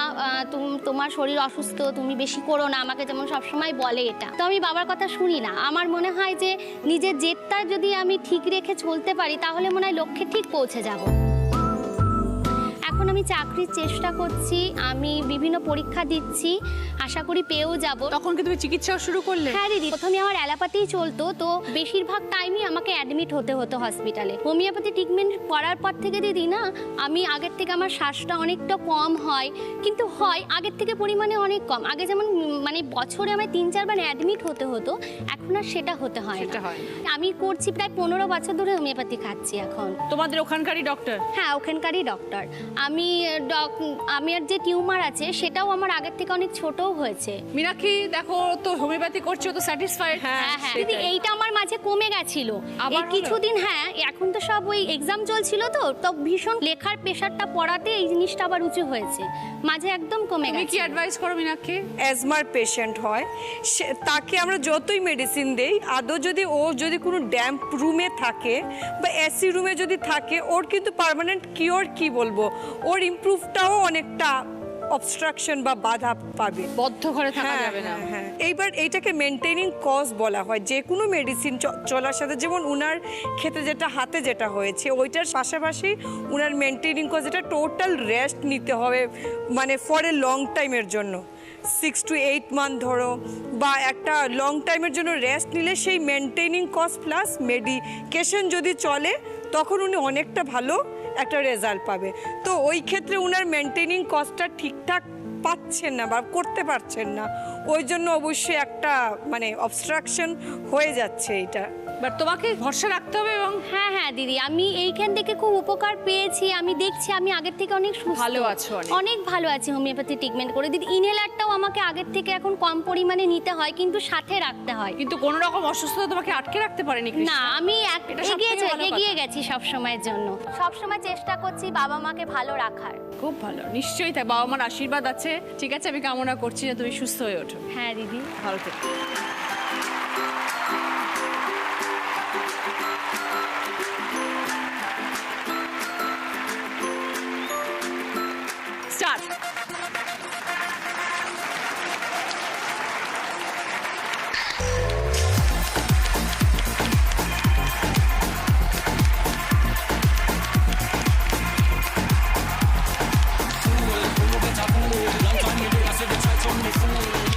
তোমার শরীর অসুস্থ, তুমি বেশি করো না, আমাকে যেমন সবসময় বলে এটা। তো আমি বাবার কথা শুনি না। আমার মনে হয় যে নিজের জেদটা যদি আমি ঠিক রেখে চলতে পারি তাহলে মনে হয় লক্ষ্যে ঠিক পৌঁছে যাব। এখন আমি চাকরির চেষ্টা করছি, আমি বিভিন্ন পরীক্ষা দিচ্ছি, আশা করি পেয়েও যাব। তখন কি তুমি চিকিৎসাও শুরু করলে? হ্যাঁ দিদি, প্রথমে আমার অ্যালোপ্যাথিই চলতো, তো বেশিরভাগ টাইমই আমাকে অ্যাডমিট হতে হতো হসপিটালে। হোমিওপ্যাথি ট্রিটমেন্ট করার পর থেকে দিদি না আমি আগের থেকে আমার শ্বাসটা অনেকটা কম হয়, কিন্তু হয় আগের থেকে পরিমাণে অনেক কম। আগে যেমন মানে বছরে আমার 3-4 বার অ্যাডমিট হতে হতো, এখন আর সেটা হতে হয় না। আমি করছি প্রায় 15 বছর ধরে হোমিওপ্যাথি খাচ্ছি এখন। তোমাদের ওখানকারই ডক্টর? হ্যাঁ, ওখানকারই ডক্টর। আমার যে টিউমার আছে সেটাও আমার আগের থেকে অনেক ছোটও হয়েছে। মীনাক্ষী দেখো তো হোমিওপ্যাথি করছো তো স্যাটিসফাইড? হ্যাঁ হ্যাঁ দিদি, এইটা আমার মাঝে কমে গেছিল এই কিছুদিন। হ্যাঁ, এখন তো সব ওই এক্সাম চলছিল, তো ভীষণ লেখার প্রেশারটা পড়াতে এই জিনিসটা আবার উঁচু হয়েছে, মাঝে একদম কমে গেছে। তুমি কি অ্যাডভাইস করো মীনাক্ষী? অ্যাজমার পেশেন্ট হয় তাকে আমরা যতই মেডিসিন দেই, আদৌ যদি ও যদি কোনো ড্যাম্প রুমে থাকে বা এসি রুমে যদি থাকে, ওর কিন্তু পার্মানেন্ট কিওর কি বলবো, ওর ইমপ্রুভটাও অনেকটা অবস্ট্রাকশন বা বাধা পাবে, বদ্ধ ঘরে থাকা যাবে না। হ্যাঁ, এইবার এইটাকে মেনটেনিং কজ বলা হয়। যে কোনো মেডিসিন চলার সাথে, যেমন উনার ক্ষেত্রে যেটা হাতে যেটা হয়েছে ওইটার পাশাপাশি উনার মেনটেনিং কজ, এটা টোটাল রেস্ট নিতে হবে, মানে ফর এ লং টাইমের জন্য 6 to 8 মান্থ ধরো, বা একটা লং টাইমের জন্য রেস্ট নিলে সেই মেনটেনিং কজ প্লাস মেডিকেশন যদি চলে তখন উনি অনেকটা ভালো একটা রেজাল্ট পাবে। তো ওই ক্ষেত্রে উনার মেনটেনিং কস্টটা ঠিকঠাক পাচ্ছেন না বা করতে পারছেন না, ওই জন্য অবশ্যই একটা মানে অবস্ট্রাকশন হয়ে যাচ্ছে এটা। বাট তোমাকে ভরসা রাখতে হবে এবং হ্যাঁ হ্যাঁ দিদি, আমি এইখান থেকে খুব উপকার পেয়েছি। আমি দেখছি আমি আগের থেকে অনেক সুস্থ, ভালো আছো অনেক। অনেক ভালো আছি হোমিওপ্যাথি ট্রিটমেন্ট করে। দিদি ইনহেলারটাও আমাকে আগের থেকে এখন কম পরিমাণে নিতে হয়, কিন্তু সাথে রাখতে হয়। কিন্তু কোনো রকম অসুস্থতা তোমাকে আটকে রাখতে পারেনি কৃষ্ণা? না, আমি এটা সবথেকে ভালো কথা। এগিয়ে গেছি সব সময়ের জন্য। সব সময় চেষ্টা করছি বাবা মাকে ভালো রাখার। খুব ভালো, নিশ্চয়ই তাই, বাবা মার আশীর্বাদ আছে। ঠিক আছে, আমি কামনা করছি যে তুমি সুস্থ হয়ে ওঠো। হ্যাঁ দিদি। ভালো থেকো। স্টার্ট।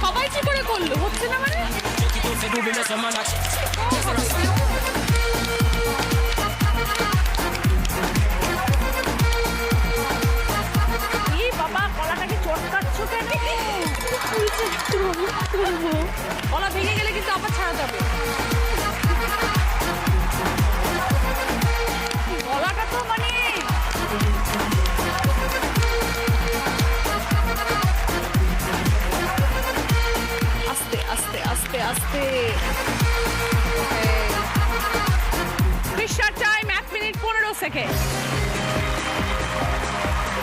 সবাই কি করে করলো, হচ্ছে না মানে? এই বাবা, কলাটাকে চটকাচ্ছ কেন? কলা ভেঙে গেলে কিন্তু আবার ছাড়া যাবে। কলাটা তো মানে আস্তে আস্তে আস্তে আস্তে। কৃষ্ণার টাইম 1 মিনিট 15 সেকেন্ড।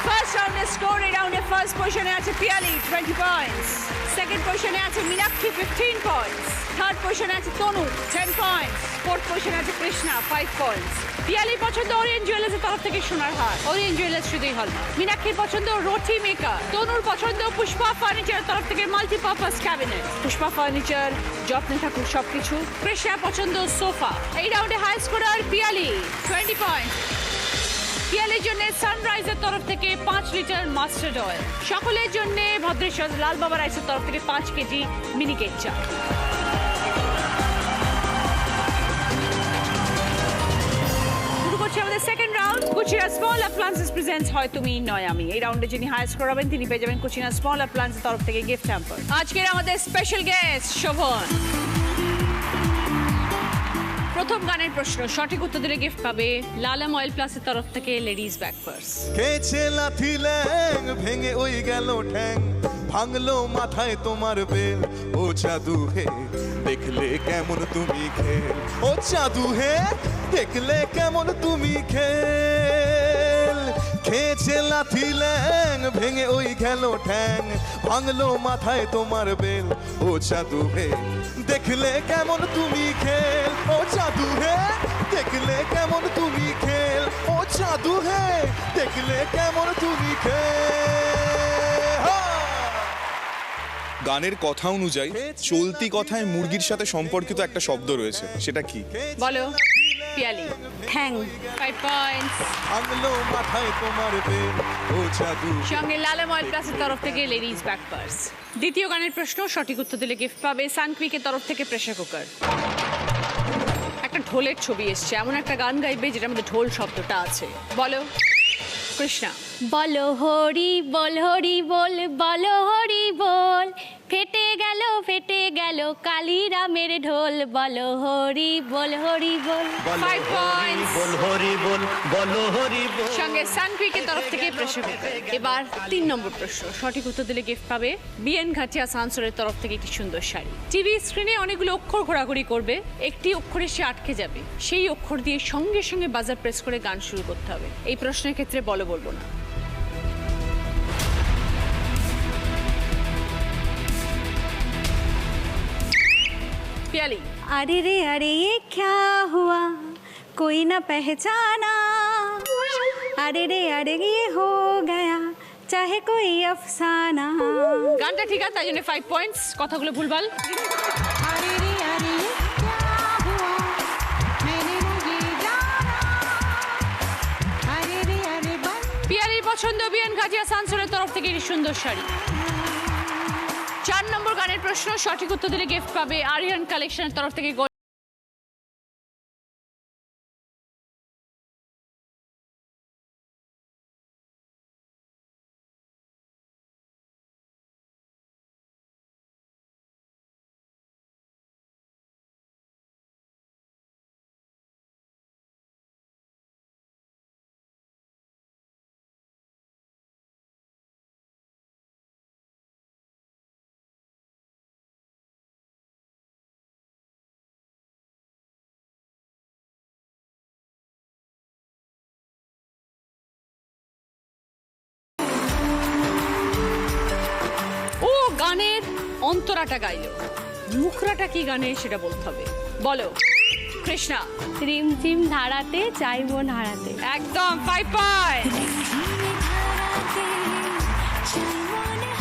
ফার্স্ট রাউন্ডে স্কোর, এই রাউন্ডে ফার্স্ট পজিশনে আছে পিয়ালি 20 পয়েন্টস, সেকেন্ড পজিশনে আছে মীনাক্ষী 15 পয়েন্টস, থার্ড পজিশনে আছে তনু 10 পয়েন্টস, ফোর্থ পজিশনে আছে কৃষ্ণা 5 পয়েন্টস। পিয়ালির পছন্দ ওরিয়েন্ট জুয়েলার্সের তরফ থেকে সোনার হার, ওরিয়েন্ট জুয়েলার্স শুধুই হল। মীনাক্ষীর পছন্দ রোটি মেকার, তনুর পছন্দ পুষ্পা ফার্নিচারের তরফ থেকে মাল্টিপারপাস ক্যাবিনেট। পুষ্পা ফার্নিচার, যত্নে থাকুক সবকিছু। কৃষ্ণার পছন্দ সোফা। এই রাউন্ডে হাই স্কোরার পিয়ালি 20 পয়েন্টস। পিয়ালির জন্য সানরাইজের তরফ থেকে 5 লিটার মাস্টার্ড অয়েল। সকলের জন্য ভদ্রেশ্বর লাল বাবা রাইসের তরফ থেকে 5 কেজি মিনিকেট চা। শুরু করছি আমাদের second round. Kutchina small appliances presents হয় তুমি নয় আমি। এই রাউন্ডে যিনি হাইয়েস্ট স্কোর হবেন তিনি পেয়ে যাবেন কুচিনা স্মল অ্যাপ্লায়েন্সের তরফ থেকে গিফট হ্যাম্পার। আজকের আমাদের স্পেশাল গেস্ট শোভন। প্রথম গানের প্রশ্ন, সঠিক উত্তর দিলে গিফট পাবে লালাম অয়েল প্লাসের তরফ থেকে লেডিস ব্যাক পার্স। কেছে লাথি ল্যাং ভেঙে ওই গেল ঠ্যাং, ভাঙলো মাথায় তোমার বেল। ও জাদু হে দেখলে কেমন তুমি খেল, ও জাদু হে দেখলে কেমন তুমি খেল। খেয়েছে লাথি ল্যাং ভেঙে ওই গেল ঠ্যাং, ভাঙলো মাথায় তোমার বেল। ও জাদু হে দেখলে কেমন তুমি খেল, ও জাদু হে দেখলে কেমন তুমি খেল, ও জাদু হে দেখলে কেমন তুমি খেল। গানের কথা অনুযায়ী চলতি কথায় মুরগির সাথে সম্পর্কিত একটা শব্দ রয়েছে, সেটা কি? বলো পিয়ালি। ঠ্যাং 5 পয়েন্টস। ভাঙলো মাথায় তোমার বেল, ও জাদু। সঙ্গে লালাম অয়েল প্লাসের তরফ থেকে লেডিস ব্যাক পার্স। দ্বিতীয় গানের প্রশ্ন, সঠিক উত্তর দিলে গিফট পাবে সানকুইকের তরফ থেকে প্রেসার কুকার। একটা ঢোলের ছবি এসছে, এমন একটা গান গাইবে যেটার মধ্যে ঢোল শব্দটা আছে। বলো কৃষ্ণা। বলো হরি বল হরি বল, বলো হরি বল, ফেটে গেল কালী রামের ঢোল। বলো হরি বল হরি বল। 5 পয়েন্টস। বল হরি বল, বলো হরি বল। সঙ্গে সানকুইকের তরফ থেকে প্রেসার কুকার। এবার 3 নম্বর প্রশ্ন, সঠিক উত্তর দিলে গিফট পাবে বিএন ঘাটিয়া সানসরের তরফ থেকে একটি সুন্দর শাড়ি। টিভি স্ক্রিনে অনেকগুলো অক্ষর ঘোরাঘুরি করবে, একটি অক্ষরে সে আটকে যাবে, সেই অক্ষর দিয়ে সঙ্গে সঙ্গে বাজার প্রেস করে গান শুরু করতে হবে। এই প্রশ্নের ক্ষেত্রে বলবো না। पियाली। अरे ये क्या हुआ कोई ना पहचाना, अरे ये हो गया चाहे कोई अफसाना। গানটা ঠিক আছে, তাই জন্য 5 পয়েন্টস। কথাগুলো ভুলভাল। अरे ये क्या हुआ मैंने नहीं जाना, अरे পিয়ালির পছন্দ বিএন ঘাটিয়া সানসরের তরফ থেকে একটি সুন্দর শাড়ি। 4 নম্বর গানের প্রশ্ন, সঠিক উত্তর দিলে গিফট পাবে আরিয়ান কালেকশনের তরফ থেকে অন্তরাটা গাইলো, মুখরাটা কি গানে সেটা বলতে হবে। বলো কৃষ্ণা। রিমঝিম ধারাতে চাই মন হারাতে। একদম 5 পয়েন্ট।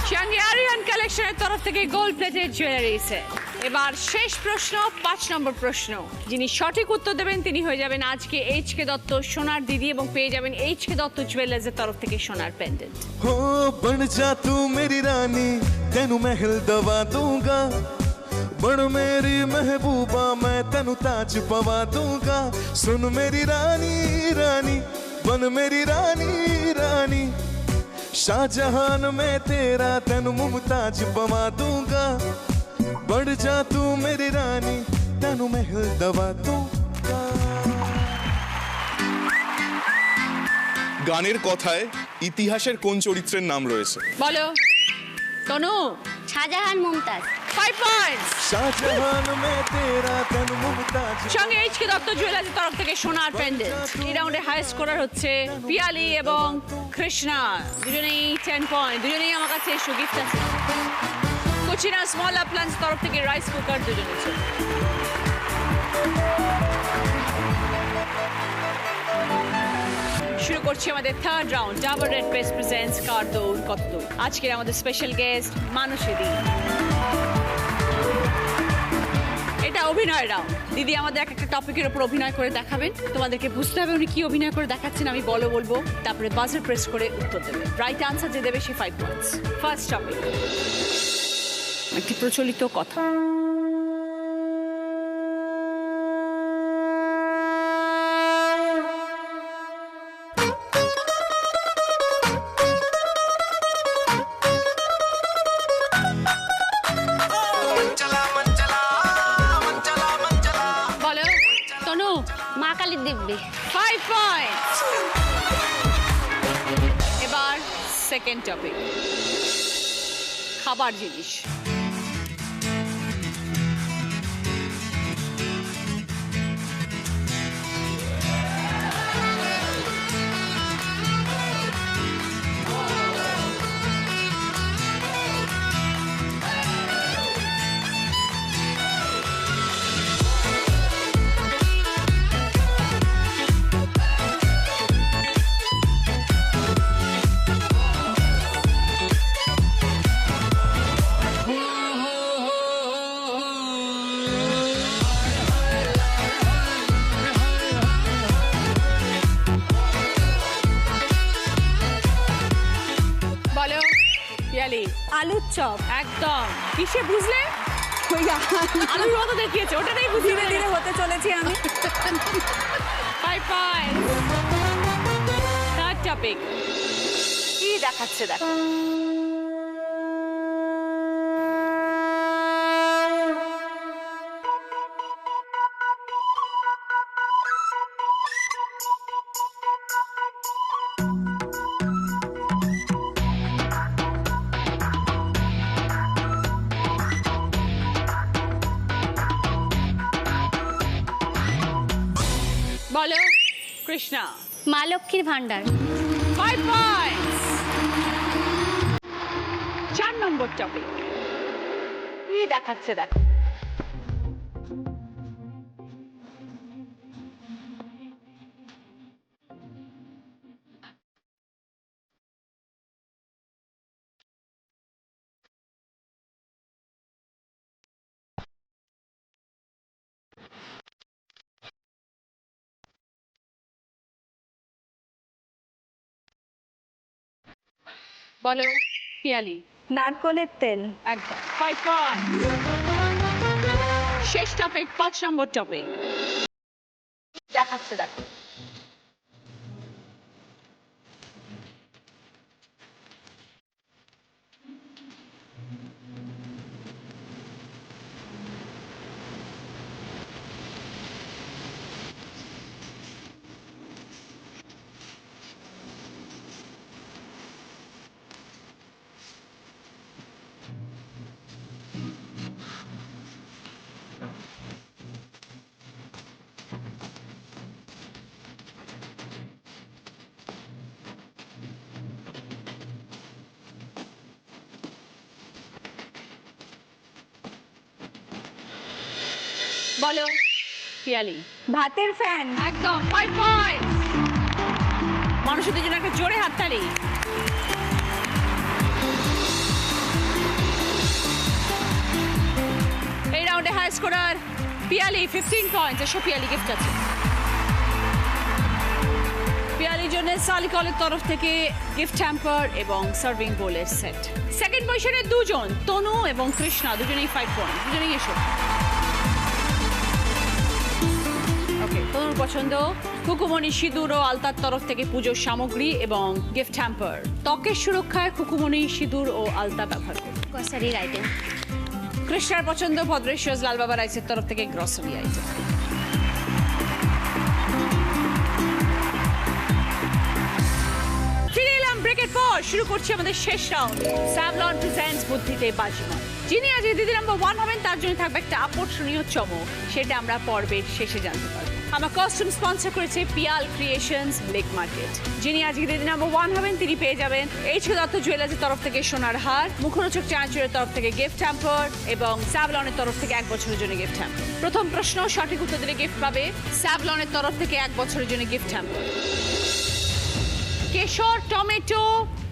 চাঙ্গি আরিয়ান কালেকশনের তরফ থেকে গোল্ড প্লেটেড জুয়েলারি সেট। এবার শেষ প্রশ্ন, 5 নম্বর প্রশ্ন। যিনি সঠিক উত্তর দেবেন তিনি হয়ে যাবেন আজকে এইচ.কে দত্ত সোনার দিদি এবং পেয়ে যাবেন এইচ.কে দত্ত জুয়েলার্সের তরফ থেকে সোনার পেন্ডেন্ট। हो बन जा तू मेरी रानी तेनू महल दवा दूंगा बन मेरी महबूबा मैं तेनू ताज पवा दूंगा सुन मेरी रानी रानी बन मेरी रानी रानी शाहजहान मैं तेरा तेनू मुमताज पवा दूंगा बढ़ जा तू मेरी रानी तेनू महल दवा दूंगा। গানের কথায় ইতিহাসের কোন চরিত্রের নাম রয়েছে? বলো তনু। শাহজাহান মুমতাজ। 5 পয়েন্ট। शाहजहान मैं तेरा तेनू मुमताज সঙ্গে এইচ.কে দত্ত জুয়েলার্সের তরফ থেকে সোনার পেন্ডেন্ট। এই রাউন্ডে হাইয়েস্ট স্কোরার হচ্ছে পিয়ালি এবং কৃষ্ণা, দুজনেই 10 পয়েন্ট। দুজনেই আমার কাছে এসো, গিফট আছে। কোচিনা স্মল অ্যাপ্লায়েন্স তরফ থেকে রাইস কুকার দুজনেই। শুরু করছি আমাদের third round, Dabur red paste presents কার দৌড় কত দূর। আজকের আমাদের স্পেশাল গেস্ট মানসী দি। এটা অভিনয় রাউন্ড। দিদি আমাদের একটা টপিকের উপর অভিনয় করে দেখাবেন। তোমাদেরকে বুঝতে হবে উনি কি অভিনয় করে দেখাচ্ছেন। আমি বলবো, তারপরে বাজার প্রেস করে উত্তর দেবে। রাইট আনসার যে দেবে সে 5 পয়েন্টস। ফার্স্ট টপিক, একটি প্রচলিত কথা। বলো তনু। মা কালীর দিব্যি। 5 পয়েন্টস। এবার সেকেন্ড টপিক, খাবার জিনিস। বলো পিয়ালি। আলুর চপ। একদম। কিসে বুঝলে? ওই আলুর মতো দেখিয়েছে, ওটাই বুঝিয়ে ধীরে ধীরে হতে চলেছি আমি। 5 পয়েন্টস। থার্ড টপিক, কি দেখাচ্ছে দেখো। বলো কৃষ্ণা। মা লক্ষ্মীর ভান্ডার। 5 পয়েন্টস। 4 নম্বর টপিক, কি দেখাচ্ছে দেখো। বলো পিয়ালি। নারকলের তেল। একদম 5 পয়েন্ট। শেষ টপিক, 5 নম্বর টপিক, দেখাচ্ছে দেখো। বলো পিয়ালি। ভাতের ফ্যান। একদম 5 পয়েন্ট। মানুষদের জন্য একটা জোরে হাততালি। এই রাউন্ডে হাই স্কোরার পিয়ালি 15 পয়েন্টস। এসব পিয়ালি গিফট আছে পিয়ালির জন্য সালিকলের তরফ থেকে গিফট হ্যাম্পার এবং সার্ভিং বোলের সেট। সেকেন্ড পজিশনে দুজন, তনু এবং কৃষ্ণা, দুজনেই 5 পয়েন্ট। দুজনেই এসো। ওকে, তনুর পছন্দ কুকুমনি সিঁদুর ও আলতার তরফ থেকে পুজোর সামগ্রী এবং গিফট হ্যাম্পার। ত্বকের সুরক্ষায় কুকুমনি সিঁদুর ও আলতা ব্যবহার করুন। গ্রসারির আইটেম। কৃষ্ণার পছন্দ ভদ্রেশ্বর লালবাবা রাইসের তরফ থেকে গ্রসারি আইটেম। ফিরে এলাম ব্রেকের পর, শুরু করছি আমাদের শেষ রাউন্ড। স্যাভলন প্রেজেন্টস বুদ্ধিতে বাজিমাত। যিনি আজ দিদি নাম্বার 1 হবেন তার জন্য থাকবে একটা আকর্ষণীয় চমক, সেটা আমরা পর্বের শেষে জানতে পারবো। আমার কস্টিউম স্পন্সর করেছে পিয়াল ক্রিয়েশনস ব্লেক মার্কেট। যিনি আজকে দিদি নাম্বার 1 হবেন তিনি পেয়ে যাবেন এইচ.কে দত্ত জুয়েলার্সের তরফ থেকে সোনার হার, মুখরোচক চানাচুরের তরফ থেকে গিফট হ্যাম্পার এবং স্যাভলনের তরফ থেকে 1 বছরের জন্য গিফট হ্যাম্পার। প্রথম প্রশ্ন সঠিক উত্তর দিলে গিফট পাবে স্যাভলনের তরফ থেকে 1 বছরের জন্য গিফট হ্যাম্পার। কেশর, টমেটো,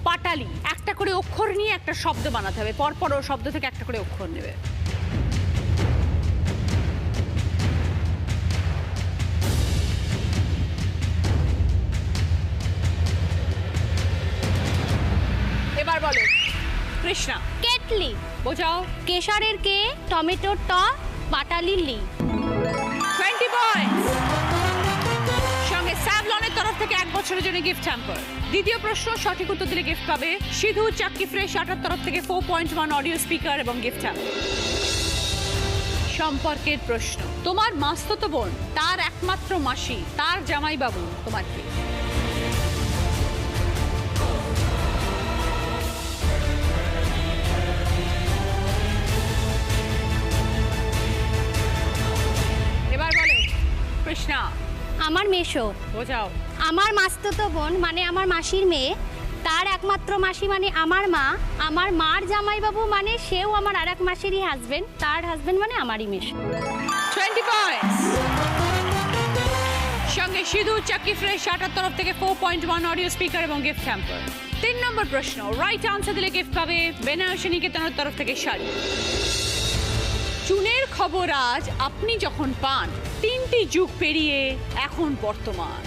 পাটালি, একটা করে অক্ষর নিয়ে একটা শব্দ বানাতে হবে। পরপর ও শব্দ থেকে একটা করে অক্ষর নেবে। এবার বলো কৃষ্ণা। কেটলি। বোঝাও। কেশরের কে, টমেটোর ট, পাটালির লি। 20 পয়েন্টস। সঙ্গে স্যাভলনের তরফ থেকে 1 বছরের জন্য গিফট হ্যাম্পার। দ্বিতীয় প্রশ্ন সঠিক উত্তর দিলে গিফট পাবে সিধু চাক্কি ফ্রেশ আটার তরফ থেকে 4.1 অডিও স্পিকার এবং গিফট হ্যাম্পার। সম্পর্কের প্রশ্ন, তোমার মাস্তুতো বোন, তার একমাত্র মাসি, তার জামাইবাবু তোমার কে? এবার বলো কৃষ্ণা। আমার মেশো। বোঝাও। আমার মাস্তুতো বোন মানে আমার মাসির মেয়ে, তার একমাত্র মাসি মানে আমার মা, আমার মার জামাইবাবু মানে সেও আমার আরেক মাসিরই হাজবেন্ড, তার হাজবেন্ড মানে আমারই মেশো। 20 পয়েন্টস। সঙ্গে সিধু চাক্কি ফ্রেশ আটার তরফ থেকে 4.1 অডিও স্পিকার এবং গিফট হ্যাম্পার। 3 নম্বর প্রশ্ন রাইট আনসার দিলে গিফট পাবে বেনারসি নিকেতনের তরফ থেকে শাড়ি। চুনের খবর আজ আপনি যখন পান, 3টি যুগ পেরিয়ে এখন বর্তমান।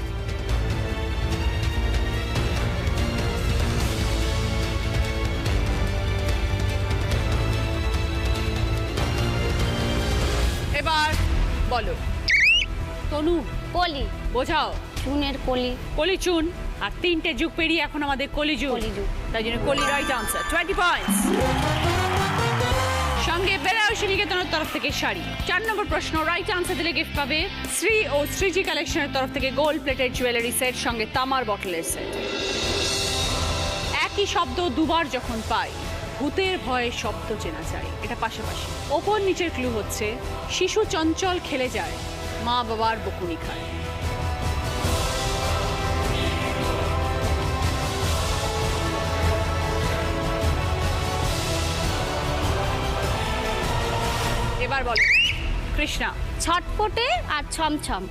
এবার বলো তনু। কলি। বোঝাও। চুনের কলি। কলি চুন, আর 3টে যুগ পেরিয়ে এখন আমাদের কলিযুগ। কলিযুগ। তাই জন্য কলি রাইট আনসার। 20 পয়েন্টস। সঙ্গে বেনারসি নিকেতনের তরফ থেকে শাড়ি। 4 নম্বর প্রশ্ন রাইট আনসার দিলে গিফট পাবে শ্রী ও শ্রীজি কালেকশনের তরফ থেকে গোল্ড প্লেটেড জুয়েলারি সেট সঙ্গে তামার বটলের সেট। একই শব্দ দুবার যখন পাই, ভূতের ভয়ে শব্দ চেনা যায়। এটা পাশাপাশি। ওপর নিচের ক্লু হচ্ছে শিশু চঞ্চল খেলে যায়, মা বাবার বকুনি খায়। এবার বলো কৃষ্ণা। ছটপটে আর ছমছম।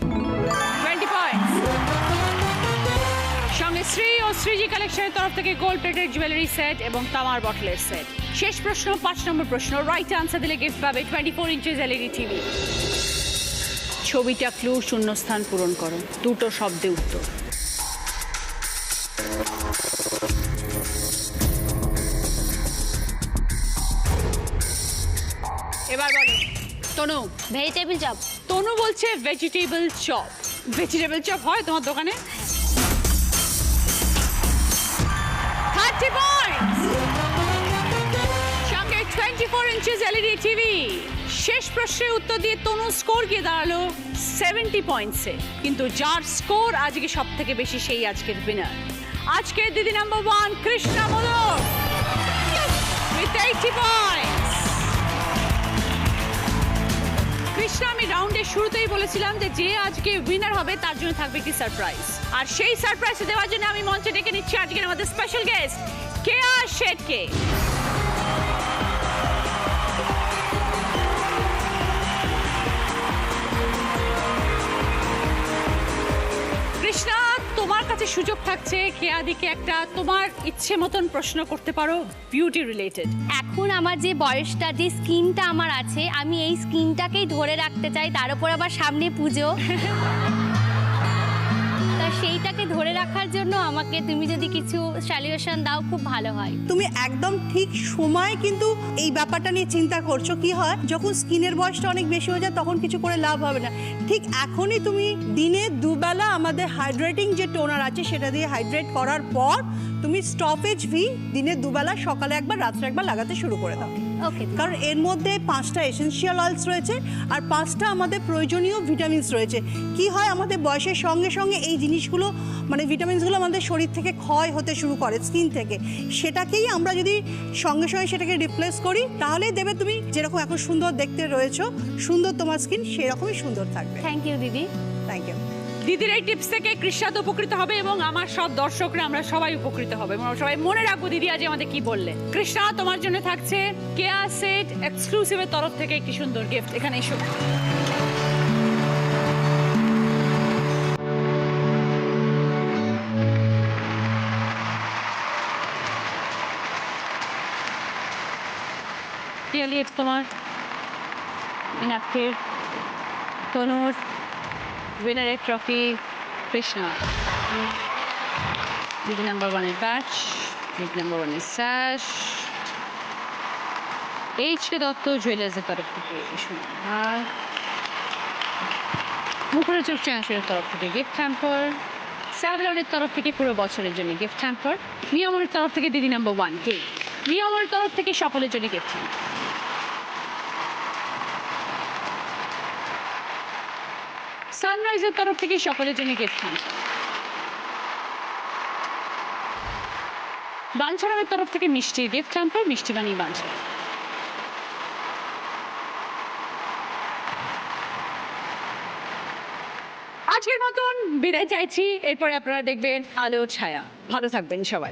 20 পয়েন্টস। সঙ্গে শ্রী ও শ্রীজি কালেকশনের তরফ থেকে গোল্ড প্লেটেড জুয়েলারি সেট এবং তামার বটলের সেট। শেষ প্রশ্ন 5 নম্বর প্রশ্ন রাইট আনসার দিলে গিফট পাবে 24 ইঞ্চেস এলইডি টিভি। ছবিটা ক্লু শূন্যস্থান পূরণ করো, 2টো শব্দে উত্তর। এবার বলো তনু। Vegetable chop. তনু বলছে ভেজিটেবল চপ। ভেজিটেবল চপ হয় তোমার দোকানে? 30 পয়েন্টস। সঙ্গে 24 ইঞ্চেস এলইডি টিভি। শেষ প্রশ্নের উত্তর দিয়ে তনু স্কোর গিয়ে দাঁড়ালো 70 পয়েন্টসে। কিন্তু যার স্কোর আজকে সব থেকে বেশি সেই আজকের উইনার। আজকের দিদি number 1 Krishna modak with 80 points. Krishna, আমি রাউন্ডের শুরুতেই বলেছিলাম যে আজকে উইনার হবে তার জন্য থাকবে একটি সারপ্রাইজ, আর সেই সারপ্রাইজ দেওয়ার জন্য আমি মঞ্চে ডেকে নিচ্ছি আজকের আমাদের স্পেশাল গেস্ট কেয়া শেঠকে। কৃষ্ণা, তোমার কাছে সুযোগ থাকছে কেয়াদিকে একটা তোমার ইচ্ছে মতন প্রশ্ন করতে পারো বিউটি রিলেটেড। এখন আমার যে বয়সটা, যে স্কিনটা আমার আছে, আমি এই স্কিনটাকেই ধরে রাখতে চাই, তার উপর আবার সামনে পুজো। তা সেইটাকে ধরে রাখার জন্য আমাকে তুমি যদি কিছু সলিউশন দাও খুব ভালো হয়। তুমি একদম ঠিক সময় কিন্তু এই ব্যাপারটা নিয়ে চিন্তা করছো। কি হয়, যখন স্কিনের বয়সটা অনেক বেশি হয়ে যায় তখন কিছু করে লাভ হবে না। ঠিক এখনই তুমি দিনে দুবেলা আমাদের হাইড্রেটিং যে টোনার আছে সেটা দিয়ে হাইড্রেট করার পর তুমি স্টপেজ ভি দিনে দুবেলা, সকালে একবার রাত্রে একবার লাগাতে শুরু করে দাও। ওকে, কারণ এর মধ্যে 5টা এসেনশিয়াল অয়েলস রয়েছে আর 5টা আমাদের প্রয়োজনীয় ভিটামিনস রয়েছে। কি হয়, আমাদের বয়সের সঙ্গে সঙ্গে এই জিনিসগুলো মানে ভিটামিনসগুলো আমাদের শরীর থেকে ক্ষয় হতে শুরু করে স্কিন থেকে। সেটাকেই আমরা যদি সঙ্গে সঙ্গে সেটাকে রিপ্লেস করি তাহলেই দেবে তুমি যেরকম এখন সুন্দর দেখতে রয়েছো, সুন্দর তোমার স্কিন সেরকমই সুন্দর থাকবে। থ্যাংক ইউ দিদি। Thank you. দিদির এই টিপস থেকে কৃষ্ণা তো উপকৃত হবে এবং আমার সব দর্শকরা আমরা সবাই উপকৃত হবে এবং আমরা সবাই মনে রাখবো দিদি আজ আমাদের কি বললে। কৃষ্ণা, তোমার জন্য থাকছে কেয়া সেট এক্সক্লুসিভের তরফ থেকে একটি সুন্দর গিফট। এখানে এসো। তোমার ইনাফের তনুর উইনারের ট্রফি কৃষ্ণা। দিদি নাম্বার 1-এর ব্যাচ, দিদি নাম্বার 1-এর স্যাশ, এইচ.কে দত্ত জুয়েলার্সের তরফ থেকে আর মুখরোচক চ্যান্সের তরফ থেকে গিফট হ্যাম্পার, স্যাভলনের তরফ থেকে পুরো বছরের জন্য গিফট হ্যাম্পার, নিয়মের তরফ থেকে দিদি নাম্বার 1-কে, নিয়মের তরফ থেকে সকলের জন্য গিফট হ্যাম্পার। সানরাইজের তরফ থেকে সকলের জন্য গিফট হ্যাম্পার। বাঞ্ছারামের তরফ থেকে মিষ্টি গিফট হ্যাম্পার, মিষ্টি বানিয়ে বাঞ্ছারাম। আজকের মতন বিদায় চাইছি, এরপরে আপনারা দেখবেন আলো ছায়া। ভালো থাকবেন সবাই।